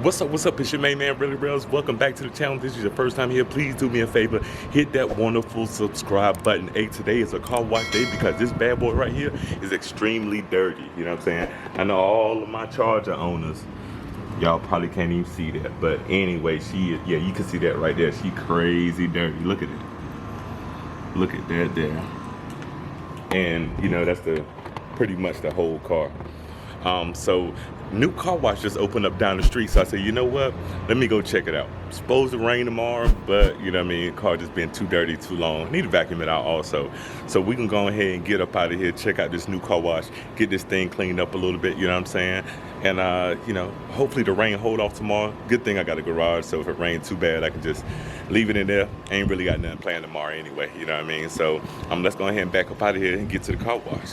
What's up? It's your main man, Really Rails. Welcome back to the channel. If this is your first time here, please do me a favor. Hit that wonderful subscribe button. Hey, today is a car wash day because this bad boy right here is extremely dirty. You know what I'm saying? I know all of my Charger owners, y'all probably can't even see that. But anyway, she is, yeah, you can see that right there. She crazy dirty. Look at it. Look at that there. And, you know, that's pretty much the whole car. So new car wash just opened up down the street, so I said, you know what, let me go check it out. Supposed to rain tomorrow, but you know what I mean, car just been too dirty too long. Need to vacuum it out also. So we can go ahead and get up out of here, check out this new car wash, get this thing cleaned up a little bit, you know what I'm saying? And you know, hopefully the rain hold off tomorrow. Good thing I got a garage, so if it rains too bad, I can just leave it in there. Ain't really got nothing planned tomorrow anyway, you know what I mean? So let's go ahead and back up out of here and get to the car wash.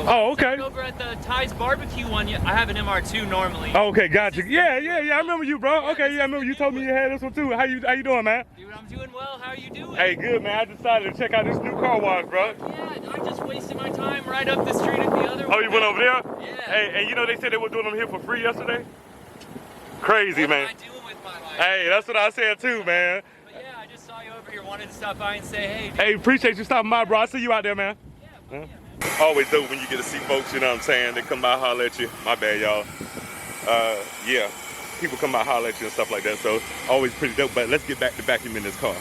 Oh, okay. Over at the Ty's barbecue one, I have an MR2 normally. Oh, okay, gotcha. Yeah. I remember you, bro. Okay, yeah, I remember you told me you had this one too. How you doing, man? Dude, I'm doing well. How are you doing? Hey, good, man. I decided to check out this new car wash, bro. Yeah, I just wasted my time right up the street at the other one. Oh, you went over there? Yeah. Hey, and you know they said they were doing them here for free yesterday? Crazy, what man. Am I doing with my life? Hey, that's what I said too, man. But yeah, I just saw you over here. Wanted to stop by and say hey. Dude. Hey, appreciate you stopping by, bro. I see you out there, man. Yeah, man. Always dope when you get to see folks, you know what I'm saying? They come by, holler at you. My bad, y'all. Yeah, people come by, holler at you and stuff like that. So always pretty dope. But let's get back to vacuuming this car.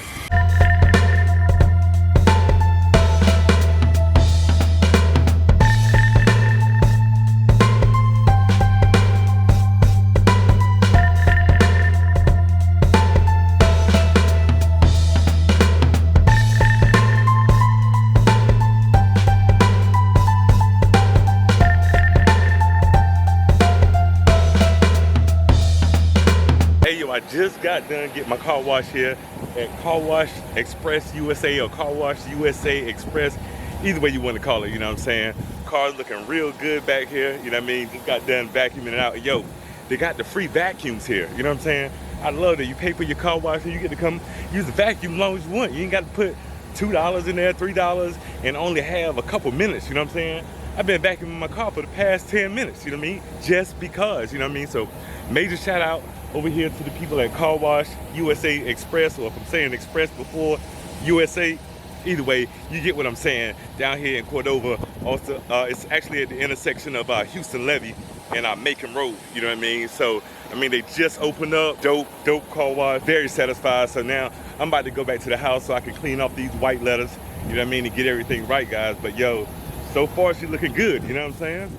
I just got done getting my car wash here at Car Wash Express USA or Car Wash USA Express, either way you want to call it, you know what I'm saying? Car's looking real good back here, you know what I mean? Just got done vacuuming it out. Yo, they got the free vacuums here, you know what I'm saying? I love that. You pay for your car wash and you get to come use the vacuum as long as you want. You ain't got to put $2 in there, $3, and only have a couple minutes, you know what I'm saying? I've been vacuuming my car for the past 10 minutes, you know what I mean? Just because, you know what I mean? So major shout out over here to the people at Car Wash USA Express, or if I'm saying Express before USA, either way, you get what I'm saying. Down here in Cordova, also, it's actually at the intersection of Houston Levy and Macon Road, you know what I mean? So, I mean, they just opened up, dope car wash, very satisfied. So now I'm about to go back to the house so I can clean off these white letters, you know what I mean, and get everything right, guys. But yo, so far she's looking good, you know what I'm saying?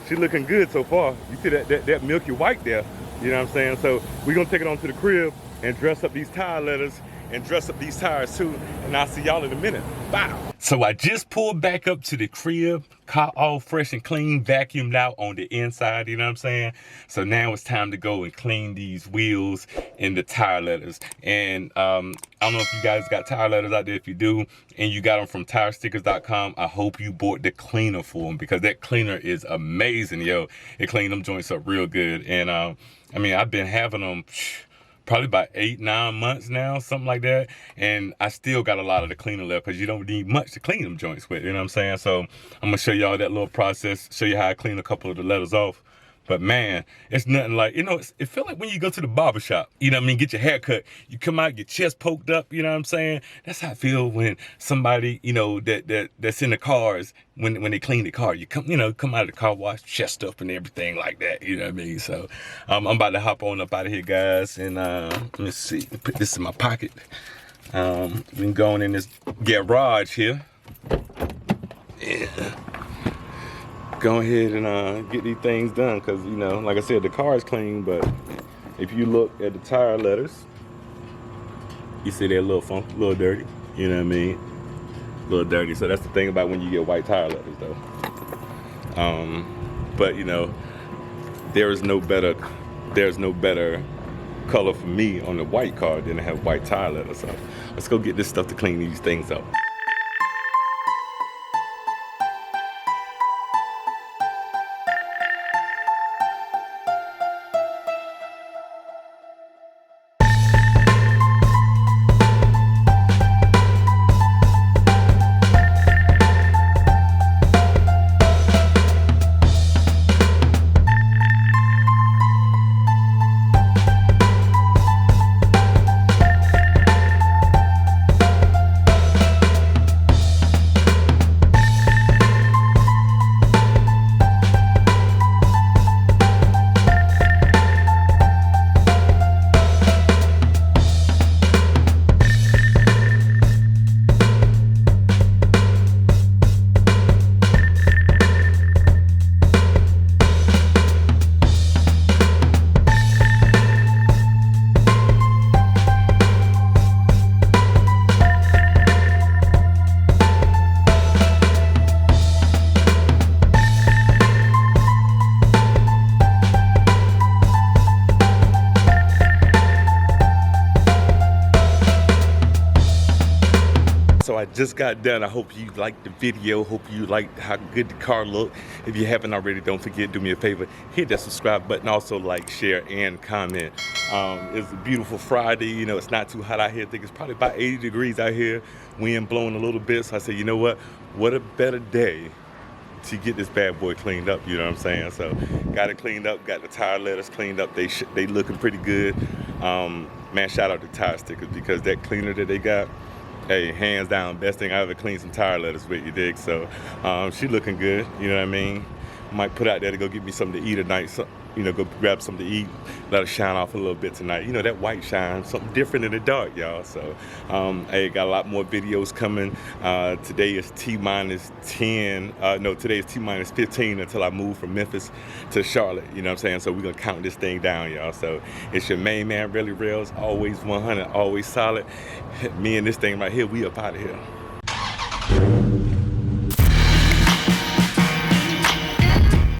She's looking good so far. You see that milky white there, you know what I'm saying? So we're gonna take it on to the crib and dress up these tire letters and dress up these tires too. And I'll see y'all in a minute. Bye. So I just pulled back up to the crib, car all fresh and clean, vacuumed out on the inside, you know what I'm saying? So now it's time to go and clean these wheels and the tire leathers. And I don't know if you guys got tire leathers out there. If you do, and you got them from TireStickers.com, I hope you bought the cleaner for them, because that cleaner is amazing, yo. It cleaned them joints up real good. And I mean, I've been having them probably about 8-9 months now, something like that, and I still got a lot of the cleaner left, because you don't need much to clean them joints with, you know what I'm saying? So I'm gonna show y'all that little process, show you how I clean a couple of the leathers off. But man, it's nothing like, you know, it feel like when you go to the barber shop, you know what I mean, get your hair cut, you come out, your chest poked up, you know what I'm saying? That's how I feel when somebody, you know, that's in the cars, when they clean the car, you come out of the car wash, chest up and everything like that, you know what I mean? So I'm about to hop on up out of here, guys, and let me see, put this in my pocket. Been going in this garage here. Yeah. Go ahead and get these things done, because, you know, like I said, the car is clean, but if you look at the tire letters, you see they're a little funky, a little dirty, you know what I mean? A little dirty. So that's the thing about when you get white tire letters, though. But, you know, there's no better color for me on the white car than to have white tire letters. So let's go get this stuff to clean these things up. So I just got done. I hope you liked the video. Hope you liked how good the car looked. If you haven't already, don't forget, do me a favor, hit that subscribe button. Also like, share, and comment. It's a beautiful Friday. You know, it's not too hot out here. I think it's probably about 80 degrees out here. Wind blowing a little bit. So I said, you know what a better day to get this bad boy cleaned up, you know what I'm saying? So got it cleaned up, got the tire letters cleaned up. They looking pretty good. Man, shout out to Tire Stickers, because that cleaner that they got, hey, hands down, best thing I ever cleaned some tire letters with, you dig? So she looking good, you know what I mean? Might put out there to go get me something to eat tonight, so, you know, go grab something to eat, let it shine off a little bit tonight. You know, that white shine, something different in the dark, y'all. So, hey, got a lot more videos coming. Today is T-10, no, today is T-minus 15 until I move from Memphis to Charlotte, you know what I'm saying? So we're gonna count this thing down, y'all. So it's your main man, Relly Rails, always 100, always solid. Me and this thing right here, we up out of here.